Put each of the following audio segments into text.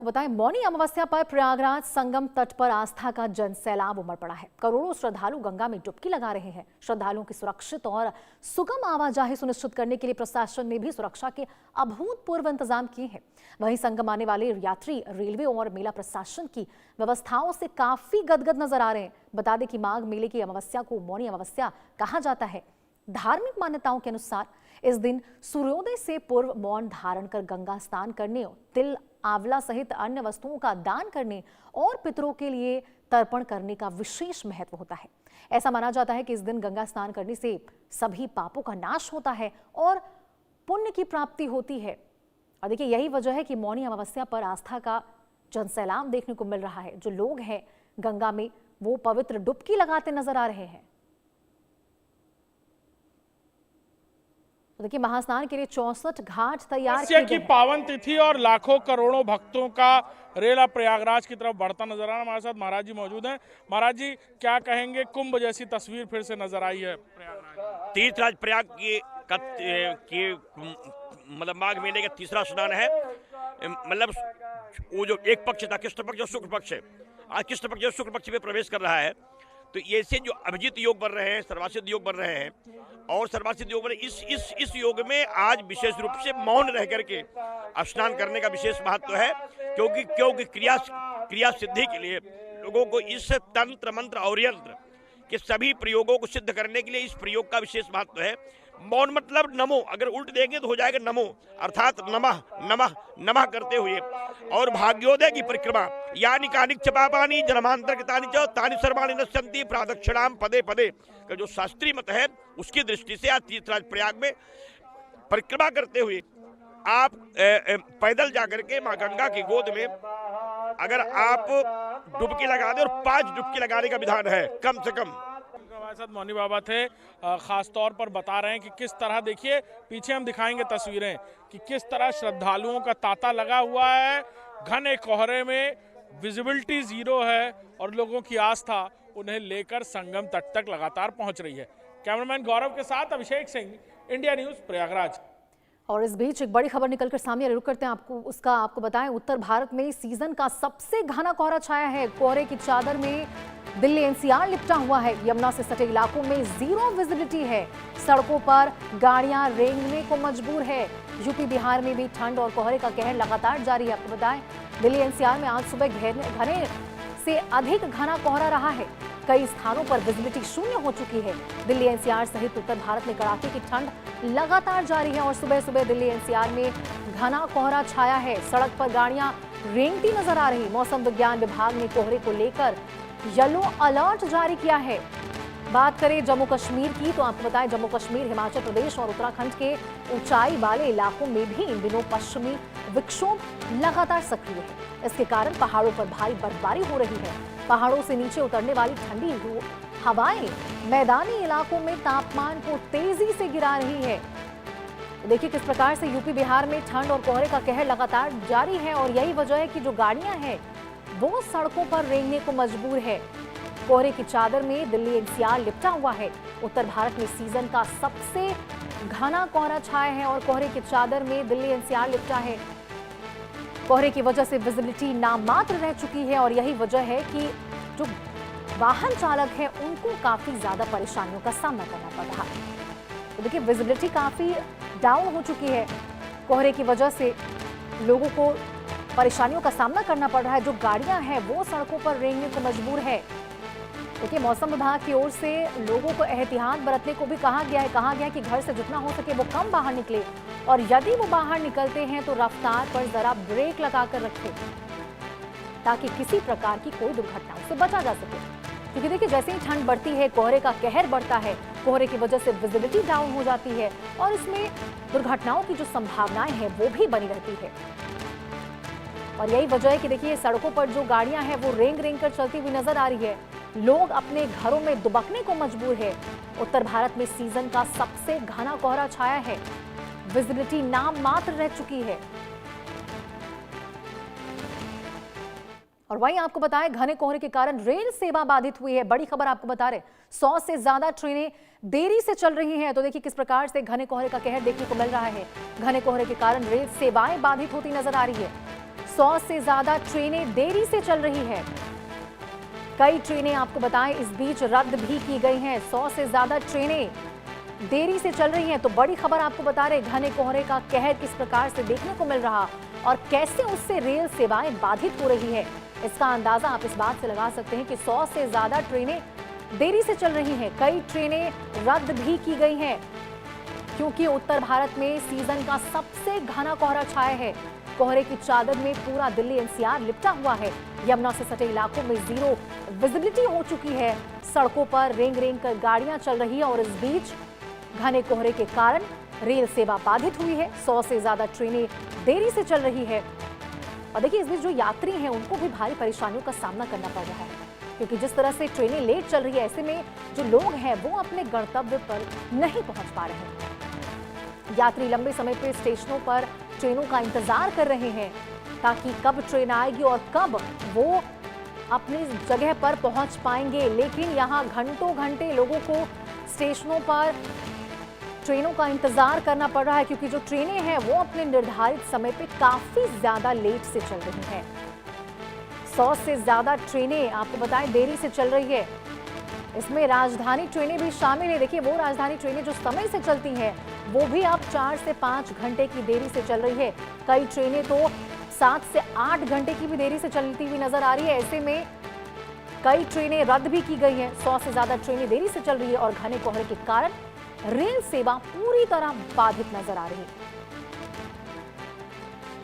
बताएं, मौनी अमावस्या पर प्रयागराज संगम तट पर आस्था का जन सैलाब उमड़ पड़ा है। करोड़ों श्रद्धालु गंगा में डुबकी लगा रहे हैं। श्रद्धालुओं की सुरक्षित और सुगम आवाजाही सुनिश्चित करने के लिए प्रशासन ने भी सुरक्षा के अभूतपूर्व इंतजाम किए हैं। वहीं संगम आने वाले यात्री रेलवे और मेला प्रशासन की व्यवस्थाओं से काफी गदगद नजर आ रहे हैं। बता दें कि माघ मेले की अमावस्या को मौनी अमावस्या कहा जाता है। धार्मिक मान्यताओं के अनुसार इस दिन सूर्योदय से पूर्व मौन धारण कर गंगा स्नान करने, तिल, आंवला सहित अन्य वस्तुओं का दान करने और पितरों के लिए तर्पण करने का विशेष महत्व होता है। ऐसा माना जाता है कि इस दिन गंगा स्नान करने से सभी पापों का नाश होता है और पुण्य की प्राप्ति होती है। और देखिए, यही वजह है कि मौनी अमावस्या पर आस्था का जनसैलाब देखने को मिल रहा है। जो लोग हैं गंगा में, वो पवित्र डुबकी लगाते नजर आ रहे हैं। देखिए, महास्नान के लिए 64 घाट तैयार किए गए की पावन तिथि और लाखों करोड़ों भक्तों का रेला प्रयागराज की तरफ बढ़ता नजर आ रहा है। हमारे साथ महाराज जी मौजूद हैं। महाराज जी, क्या कहेंगे? कुंभ जैसी तस्वीर फिर से नजर आई है प्रयागराज। तीर्थराज प्रयाग की मतलब माघ मेले का तीसरा स्नान है। मतलब वो जो एक पक्ष था, कृष्ण पक्ष और शुक्ल पक्ष, आज कृष्ण पक्ष और शुक्ल पक्ष में प्रवेश कर रहा है। तो ये से जो अभिजित योग बन रहे हैं, सर्वासिद्ध योग बन रहे हैं और सर्वासिद्ध योग बन इस योग में आज विशेष रूप से मौन रह करके स्नान करने का विशेष महत्व है, क्योंकि क्रिया सिद्धि के लिए लोगों को इस तंत्र मंत्र और यंत्र के सभी प्रयोगों को सिद्ध करने के लिए इस प्रयोग का विशेष महत्व है। मौन मतलब नमो, अगर उल्ट देंगे तो हो जाएगा नमो, अर्थात नमः नमः नमः करते हुए। और भाग्योदय की परिक्रमा यानी कानिक च पापानि जन्मांतरकृतानि च तानि सर्वाणि नश्यन्ति प्रादक्षिणाम पदे पदे का जो शास्त्रीय मत है, उसकी दृष्टि से आज तीर्थराज प्रयाग में परिक्रमा करते हुए आप पैदल जाकर के माँ गंगा की गोद में अगर आप डुबकी लगा दें, और 5 डुबकी लगाने का विधान है कम से कम। हमारे साथ मौनी बाबा थे, खास तौर पर बता रहे हैं कि किस तरह, देखिए पीछे हम दिखाएंगे तस्वीरें, कि किस तरह श्रद्धालुओं का तांता लगा हुआ है। घने कोहरे में विजिबिलिटी जीरो है और लोगों की आस्था उन्हें लेकर संगम तट तक लगातार पहुंच रही है। कैमरामैन गौरव के साथ अभिषेक सिंह, इंडिया न्यूज, प्रयागराज। और इस बीच एक बड़ी खबर निकलकर सामने, रुक करते हैं आपको बताएं। उत्तर भारत में सीजन का सबसे घना कोहरा छाया है। कोहरे की चादर में दिल्ली एनसीआर लिपटा हुआ है। यमुना से सटे इलाकों में जीरो विजिबिलिटी है। सड़कों पर गाड़ियां रेंगने को मजबूर है। यूपी बिहार में भी ठंड और कोहरे का कहर लगातार जारी है। आपको बताएं, दिल्ली एनसीआर में आज सुबह घने से अधिक घना कोहरा रहा है। कई स्थानों पर विजिबिलिटी शून्य हो चुकी है। दिल्ली एनसीआर सहित उत्तर भारत में कड़ाके की ठंड लगातार जारी है और सुबह सुबह दिल्ली एनसीआर में घना कोहरा छाया है। सड़क पर गाड़ियां रेंगती नजर आ रही। मौसम विज्ञान विभाग ने कोहरे को लेकर येलो अलर्ट जारी किया है। बात करें जम्मू कश्मीर की, तो आपको बताएं, जम्मू कश्मीर, हिमाचल प्रदेश और उत्तराखंड के ऊंचाई वाले इलाकों में भी इन दिनों पश्चिमी विक्षोभ लगातार सक्रिय है। इसके कारण पहाड़ों पर भारी बर्फबारी हो रही है। पहाड़ों से नीचे उतरने वाली ठंडी हवाएं मैदानी इलाकों में तापमान को तेजी से गिरा रही है। देखिए किस प्रकार से यूपी बिहार में ठंड और कोहरे का कहर लगातार जारी है और यही वजह है कि जो गाड़ियां हैं वो सड़कों पर रेंगने को मजबूर है। कोहरे की चादर में दिल्ली एनसीआर लिपटा हुआ है। उत्तर भारत में सीजन का सबसे घना कोहरा छाया है और कोहरे की चादर में दिल्ली एनसीआर लिपटा है। कोहरे की वजह से विजिबिलिटी नामात्र रह चुकी है और यही वजह है कि जो वाहन चालक हैं उनको काफी ज्यादा परेशानियों का सामना करना पड़ रहा है। तो देखिए, विजिबिलिटी काफी डाउन हो चुकी है। कोहरे की वजह से लोगों को परेशानियों का सामना करना पड़ रहा है। जो गाड़ियां हैं वो सड़कों पर रेंगने को मजबूर है। देखिए, मौसम विभाग की ओर से लोगों को एहतियात बरतने को भी कहा गया है कि घर से जितना हो सके वो कम बाहर निकले और यदि वो बाहर निकलते हैं तो रफ्तार पर जरा ब्रेक लगाकर रखें ताकि किसी प्रकार की कोई दुर्घटनाओं से बचा जा सके। क्योंकि देखिए, जैसे ही ठंड बढ़ती है, कोहरे का कहर बढ़ता है, कोहरे की वजह से विजिबिलिटी डाउन हो जाती है और इसमें दुर्घटनाओं की जो संभावनाएं हैं वो भी बनी रहती है। और यही वजह है कि देखिए, सड़कों पर जो गाड़ियां हैं वो रेंग रेंग कर चलती हुई नजर आ रही है। लोग अपने घरों में दुबकने को मजबूर है। उत्तर भारत में सीजन का सबसे घना कोहरा छाया है। विजिबिलिटी नाम मात्र रह चुकी है। और वहीं आपको बताएं, घने कोहरे के कारण रेल सेवा बाधित हुई है। बड़ी खबर आपको बता रहे, 100 से ज्यादा ट्रेनें देरी से चल रही हैं। तो देखिए किस प्रकार से घने कोहरे का कहर देखने को मिल रहा है। घने कोहरे के कारण रेल सेवाएं बाधित होती नजर आ रही है। 100 से ज्यादा ट्रेनें देरी से चल रही है। कई ट्रेनें आपको बताएं इस बीच रद्द भी की गई हैं। 100 से ज्यादा ट्रेनें देरी से चल रही हैं। तो बड़ी खबर आपको बता रहे, घने कोहरे का कहर किस प्रकार से देखने को मिल रहा और कैसे उससे रेल सेवाएं बाधित हो रही है, इसका अंदाजा आप इस बात से लगा सकते हैं कि 100 से ज्यादा ट्रेनें देरी से चल रही हैं। कई ट्रेनें रद्द भी की गई हैं क्योंकि उत्तर भारत में सीजन का सबसे घना कोहरा छाया है। कोहरे की चादर में पूरा दिल्ली एनसीआर लिपटा हुआ है। यमुना से सटे इलाकों में जीरो विजिबिलिटी हो चुकी है। सड़कों पर रेंग रेंग कर गाड़ियां चल रही है और इस बीच घने कोहरे के कारण रेल सेवा बाधित हुई है। 100 से ज्यादा ट्रेनें देरी से चल रही है और देखिए इस बीच जो यात्री हैं उनको भी भारी परेशानियों का सामना करना पड़ रहा है क्योंकि जिस तरह से ट्रेनें लेट चल रही है, ऐसे में जो लोग हैं वो अपने गंतव्य पर नहीं पहुंच पा रहे हैं। यात्री लंबे समय पे स्टेशनों पर ट्रेनों का इंतजार कर रहे हैं ताकि कब ट्रेन आएगी और कब वो अपनी जगह पर पहुंच पाएंगे, लेकिन यहाँ घंटों घंटे लोगों को स्टेशनों पर ट्रेनों का इंतजार करना पड़ रहा है क्योंकि जो ट्रेनें हैं वो अपने निर्धारित समय पे काफी ज्यादा लेट से चल रही हैं। 100 से ज्यादा ट्रेनें आपको बताएं देरी से चल रही है। इसमें राजधानी ट्रेनें भी शामिल है। देखिए वो राजधानी ट्रेनें जो समय से चलती हैं वो भी अब 4 से 5 घंटे की देरी से चल रही है। कई ट्रेनें तो 7 से 8 घंटे की भी देरी से चलती हुई नजर आ रही है। ऐसे में कई ट्रेनें रद्द भी की गई हैं। 100 से ज्यादा ट्रेनें देरी से चल रही है और घने कोहरे के कारण रेल सेवा पूरी तरह बाधित नजर आ रही है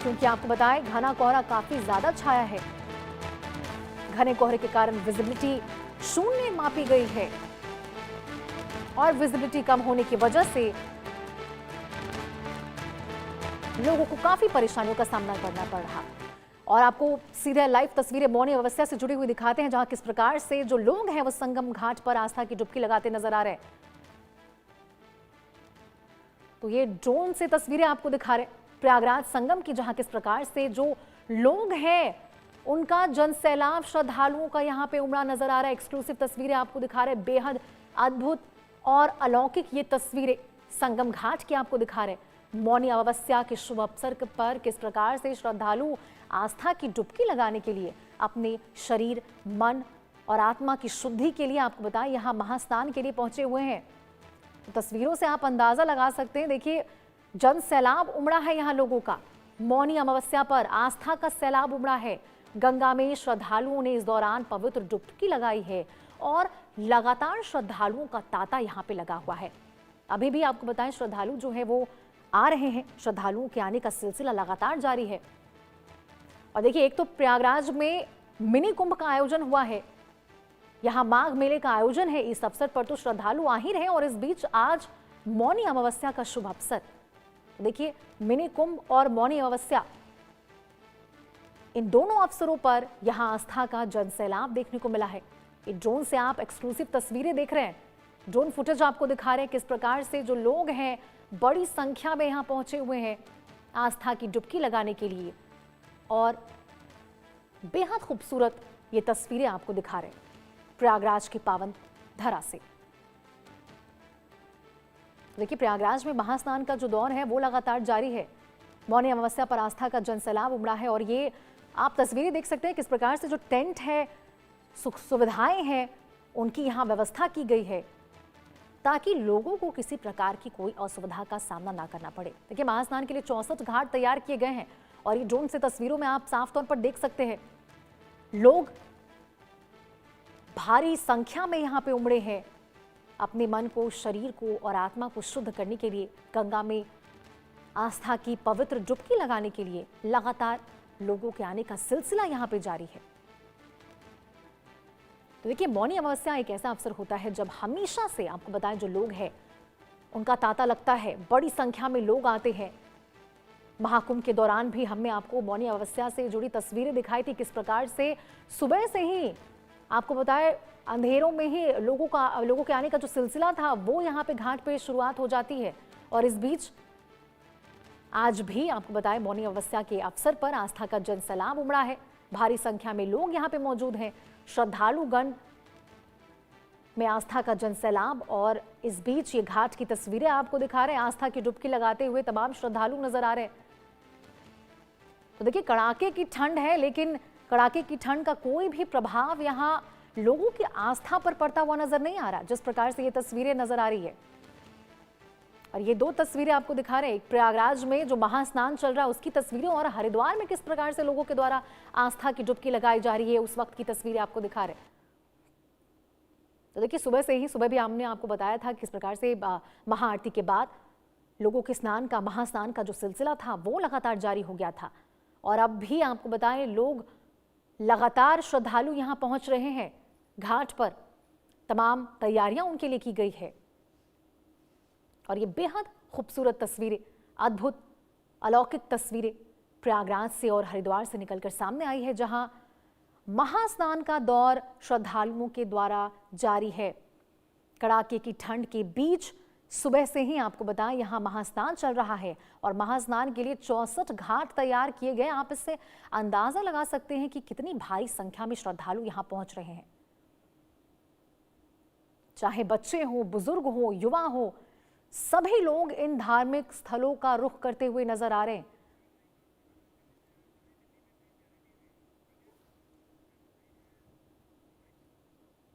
क्योंकि आपको बताएं घना कोहरा काफी ज्यादा छाया है। घने कोहरे के कारण विजिबिलिटी शून्य मापी गई है और विजिबिलिटी कम होने की वजह से लोगों को काफी परेशानियों का सामना करना पड़ रहा। और आपको सीधे लाइव तस्वीरें मौनी अमावस्या से जुड़ी हुई दिखाते हैं जहां किस प्रकार से जो लोग हैं वो संगम घाट पर आस्था की डुबकी लगाते नजर आ रहे हैं। तो ये ड्रोन से तस्वीरें आपको दिखा रहे प्रयागराज संगम की, जहां किस प्रकार से जो लोग हैं उनका जनसैलाब श्रद्धालुओं का यहां पे उमड़ा नजर आ रहा है। एक्सक्लूसिव तस्वीरें आपको दिखा रहे, बेहद अद्भुत और अलौकिक ये तस्वीरें संगम घाट की आपको दिखा रहे। मौनी अमावस्या के शुभ अवसर पर किस प्रकार से श्रद्धालु आस्था की डुबकी लगाने के लिए अपने शरीर, मन और आत्मा की शुद्धि के लिए आपको बताएं यहाँ महास्नान के लिए पहुंचे हुए हैं। तो तस्वीरों से आप अंदाजा लगा सकते हैं। देखिए जन सैलाब उमड़ा है यहाँ लोगों का। मौनी अमावस्या पर आस्था का सैलाब उमड़ा है। गंगा में श्रद्धालुओं ने इस दौरान पवित्र डुबकी लगाई है और लगातार श्रद्धालुओं का तांता यहाँ पे लगा हुआ है। अभी भी आपको बताएं श्रद्धालु जो है वो आ रहे हैं। श्रद्धालुओं के आने का सिलसिला लगातार जारी है। और देखिए एक तो प्रयागराज में मिनी कुंभ का आयोजन हुआ है, यहाँ माघ मेले का आयोजन है। इस अवसर पर तो श्रद्धालु आ ही रहे और इस बीच आज मौनी अमावस्या का शुभ अवसर। देखिए मिनी कुंभ और मौनी अमावस्या, इन दोनों अवसरों पर यहां आस्था का जनसैलाब देखने को मिला है। ड्रोन से आप एक्सक्लूसिव तस्वीरें देख रहे हैं। ड्रोन फुटेज आपको दिखा रहे हैं किस प्रकार से जो लोग हैं बड़ी संख्या में यहां पहुंचे हुए हैं आस्था की डुबकी लगाने के लिए और बेहद खूबसूरत ये तस्वीरें आपको दिखा रहे हैं प्रयागराज की पावन धरा से। देखिए प्रयागराज में महास्नान का जो दौर है वो लगातार जारी है। मौनी अमावस्या पर आस्था का जनसैलाब उमड़ा है और ये आप तस्वीरें देख सकते हैं किस प्रकार से जो टेंट है, सुख सुविधाएं हैं, उनकी यहाँ व्यवस्था की गई है ताकि लोगों को किसी प्रकार की कोई असुविधा का सामना ना करना पड़े। देखिए महास्नान के लिए 64 घाट तैयार किए गए हैं और ये ड्रोन से तस्वीरों में आप साफ तौर पर देख सकते हैं लोग भारी संख्या में यहाँ पे उमड़े हैं अपने मन को, शरीर को और आत्मा को शुद्ध करने के लिए। गंगा में आस्था की पवित्र डुबकी लगाने के लिए लगातार लोगों के आने का सिलसिला यहाँ पे जारी है। तो देखिए मौनी अमावस्या एक ऐसा अवसर होता है जब हमेशा से आपको बताएं जो लोग हैं उनका तांता लगता है, बड़ी संख्या में लोग आते हैं। महाकुंभ के दौरान भी हमने आपको मौनी अमावस्या से जुड़ी तस्वीरें दिखाई थी किस प्रकार से सुबह से ही आपको बताएं अंधेरों में ही लोगों के आने का जो सिलसिला था वो यहाँ पे घाट पे शुरुआत हो जाती है। और इस बीच आज भी आपको बताएं मौनी अमावस्या के अवसर पर आस्था का जनसैलाब उमड़ा है। भारी संख्या में लोग यहाँ पे मौजूद हैं, श्रद्धालुगण में आस्था का जनसैलाब। और इस बीच ये घाट की तस्वीरें आपको दिखा रहे हैं। आस्था की डुबकी लगाते हुए तमाम श्रद्धालु नजर आ रहे हैं। तो देखिए कड़ाके की ठंड है, लेकिन कड़ाके की ठंड का कोई भी प्रभाव यहाँ लोगों की आस्था पर पड़ता हुआ नजर नहीं आ रहा, जिस प्रकार से ये तस्वीरें नजर आ रही है। और ये दो तस्वीरें आपको दिखा रहे हैं, एक प्रयागराज में जो महास्नान चल रहा है उसकी तस्वीरें, और हरिद्वार में किस प्रकार से लोगों के द्वारा आस्था की डुबकी लगाई जा रही है उस वक्त की तस्वीरें आपको दिखा रहे हैं। तो देखिए सुबह भी हमने आपको बताया था किस प्रकार से महाआरती के बाद लोगों के स्नान का, महास्नान का जो सिलसिला था वो लगातार जारी हो गया था। और अब भी आपको बताएं, लोग लगातार श्रद्धालु यहां पहुंच रहे हैं घाट पर, तमाम तैयारियां उनके लिए की गई है। और ये बेहद खूबसूरत तस्वीरें, अद्भुत अलौकिक तस्वीरें प्रयागराज से और हरिद्वार से निकलकर सामने आई है, जहां महास्नान का दौर श्रद्धालुओं के द्वारा जारी है। कड़ाके की ठंड के बीच सुबह से ही आपको बताएं यहां महास्नान चल रहा है और महास्नान के लिए 64 घाट तैयार किए गए। आप इससे अंदाजा लगा सकते हैं कि कितनी भारी संख्या में श्रद्धालु यहां पहुंच रहे हैं। चाहे बच्चे हो, बुजुर्ग हो, युवा हो, सभी लोग इन धार्मिक स्थलों का रुख करते हुए नजर आ रहे हैं।